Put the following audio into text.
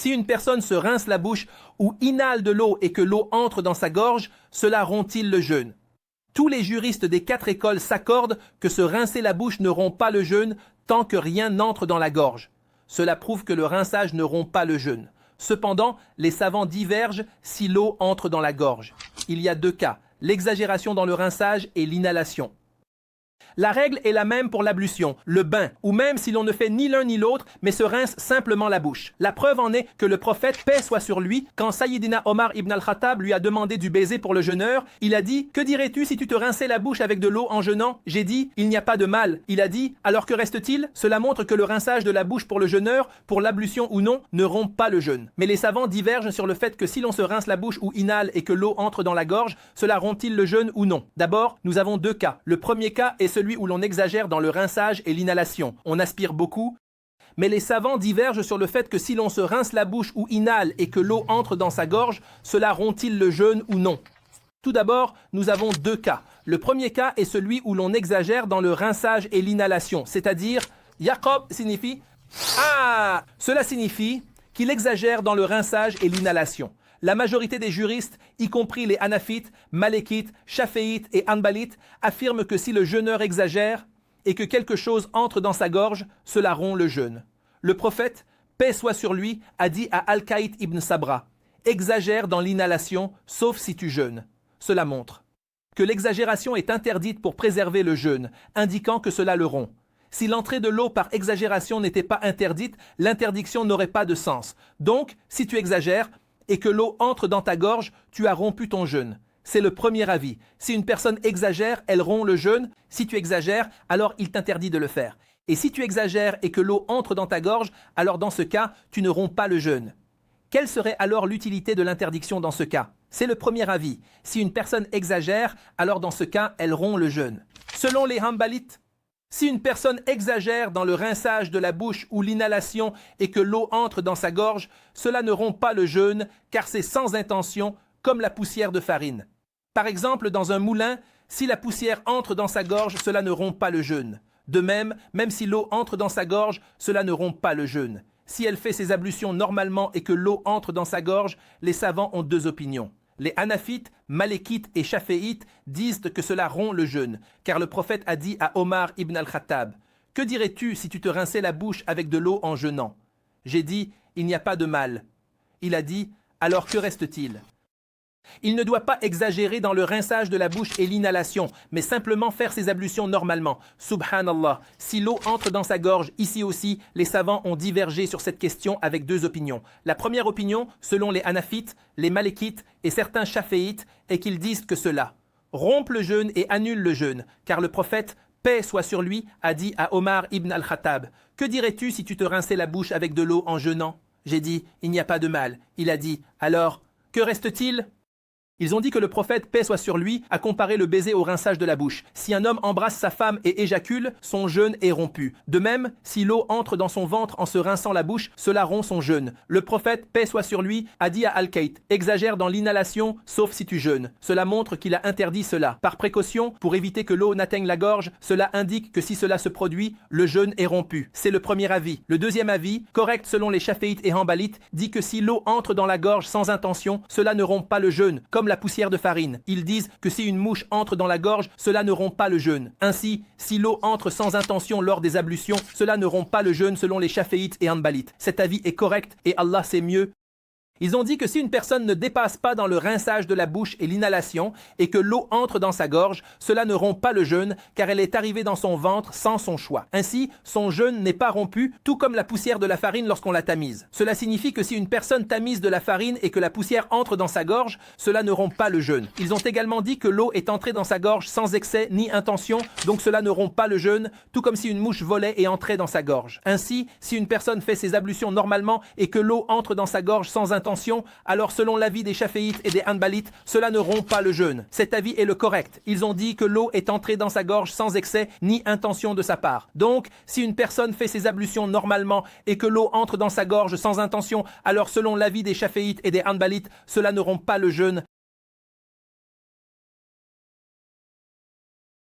Si une personne se rince la bouche ou inhale de l'eau et que l'eau entre dans sa gorge, cela rompt-il le jeûne? Tous les juristes des 4 écoles s'accordent que se rincer la bouche ne rompt pas le jeûne tant que rien n'entre dans la gorge. Cela prouve que le rinçage ne rompt pas le jeûne. Cependant, les savants divergent si l'eau entre dans la gorge. Il y a 2 cas, l'exagération dans le rinçage et l'inhalation. La règle est la même pour l'ablution, le bain, ou même si l'on ne fait ni l'un ni l'autre, mais se rince simplement la bouche. La preuve en est que le prophète, paix soit sur lui, quand Sayyidina Omar ibn al-Khattab lui a demandé du baiser pour le jeûneur, il a dit « Que dirais-tu si tu te rinçais la bouche avec de l'eau en jeûnant ?» J'ai dit « Il n'y a pas de mal ». Il a dit « Alors que reste-t-il » Cela montre que le rinçage de la bouche pour le jeûneur, pour l'ablution ou non, ne rompt pas le jeûne. Mais les savants divergent sur le fait que si l'on se rince la bouche ou inhale et que l'eau entre dans la gorge, cela rompt-il le jeûne ou non. D'abord, nous avons 2 cas. Le premier cas est celui où l'on exagère dans le rinçage et l'inhalation. On aspire beaucoup, mais les savants divergent sur le fait que si l'on se rince la bouche ou inhale et que l'eau entre dans sa gorge, cela rompt-il le jeûne ou non. Tout d'abord, nous avons 2 cas. Le premier cas est celui où l'on exagère dans le rinçage et l'inhalation, c'est-à-dire, Yaqob signifie « Ah !» Cela signifie qu'il exagère dans le rinçage et l'inhalation. La majorité des juristes, y compris les Hanafites, Malikites, Shaféites et Hanbalites, affirment que si le jeûneur exagère et que quelque chose entre dans sa gorge, cela rompt le jeûne. Le prophète, paix soit sur lui, a dit à Al-Qaït ibn Sabra « Exagère dans l'inhalation, sauf si tu jeûnes ». Cela montre que l'exagération est interdite pour préserver le jeûne, indiquant que cela le rompt. Si l'entrée de l'eau par exagération n'était pas interdite, l'interdiction n'aurait pas de sens. Donc, si tu exagères, et que l'eau entre dans ta gorge, tu as rompu ton jeûne. C'est le premier avis. Si une personne exagère, elle rompt le jeûne. Si tu exagères, alors il t'interdit de le faire. Et si tu exagères et que l'eau entre dans ta gorge, alors dans ce cas, tu ne romps pas le jeûne. Quelle serait alors l'utilité de l'interdiction dans ce cas? C'est le premier avis. Si une personne exagère, alors dans ce cas, elle rompt le jeûne. Selon les Hanbalites, si une personne exagère dans le rinçage de la bouche ou l'inhalation et que l'eau entre dans sa gorge, cela ne rompt pas le jeûne car c'est sans intention comme la poussière de farine. Par exemple, dans un moulin, si la poussière entre dans sa gorge, cela ne rompt pas le jeûne. De même, même si l'eau entre dans sa gorge, cela ne rompt pas le jeûne. Si elle fait ses ablutions normalement et que l'eau entre dans sa gorge, les savants ont 2 opinions. Les Hanafites, Malikites et Shaféites disent que cela rompt le jeûne, car le prophète a dit à Omar ibn al-Khattab « Que dirais-tu si tu te rinçais la bouche avec de l'eau en jeûnant ?» J'ai dit « Il n'y a pas de mal ». Il a dit « Alors que reste-t-il » Il ne doit pas exagérer dans le rinçage de la bouche et l'inhalation, mais simplement faire ses ablutions normalement. Subhanallah, si l'eau entre dans sa gorge, ici aussi, les savants ont divergé sur cette question avec 2 opinions. La première opinion, selon les Hanafites, les Malikites et certains Shaféites, est qu'ils disent que cela rompt le jeûne et annule le jeûne, car le prophète, paix soit sur lui, a dit à Omar ibn al-Khattab « Que dirais-tu si tu te rinçais la bouche avec de l'eau en jeûnant ?» J'ai dit « Il n'y a pas de mal ». Il a dit « Alors, que reste-t-il » Ils ont dit que le prophète, paix soit sur lui, a comparé le baiser au rinçage de la bouche. Si un homme embrasse sa femme et éjacule, son jeûne est rompu. De même, si l'eau entre dans son ventre en se rinçant la bouche, cela rompt son jeûne. Le prophète, paix soit sur lui, a dit à Al-Qaït, exagère dans l'inhalation, sauf si tu jeûnes. Cela montre qu'il a interdit cela. Par précaution, pour éviter que l'eau n'atteigne la gorge, cela indique que si cela se produit, le jeûne est rompu. C'est le premier avis. Le deuxième avis, correct selon les Shaféites et Hanbalites, dit que si l'eau entre dans la gorge sans intention, cela ne rompt pas le jeûne, comme la poussière de farine. Ils disent que si une mouche entre dans la gorge, cela ne rompt pas le jeûne. Ainsi, si l'eau entre sans intention lors des ablutions, cela ne rompt pas le jeûne selon les Shaféites et Hanbalites. Cet avis est correct et Allah sait mieux. Ils ont dit que si une personne ne dépasse pas dans le rinçage de la bouche et l'inhalation et que l'eau entre dans sa gorge, cela ne rompt pas le jeûne car elle est arrivée dans son ventre sans son choix. Ainsi, son jeûne n'est pas rompu, tout comme la poussière de la farine lorsqu'on la tamise. Cela signifie que si une personne tamise de la farine et que la poussière entre dans sa gorge, cela ne rompt pas le jeûne. Ils ont également dit que l'eau est entrée dans sa gorge sans excès ni intention, donc cela ne rompt pas le jeûne, tout comme si une mouche volait et entrait dans sa gorge. Ainsi, si une personne fait ses ablutions normalement et que l'eau entre dans sa gorge sans intention, alors selon l'avis des Shaféites et des Hanbalites, cela ne rompt pas le jeûne. Cet avis est le correct. Ils ont dit que l'eau est entrée dans sa gorge sans excès ni intention de sa part. Donc, si une personne fait ses ablutions normalement et que l'eau entre dans sa gorge sans intention, alors selon l'avis des Shaféites et des Hanbalites, cela ne rompt pas le jeûne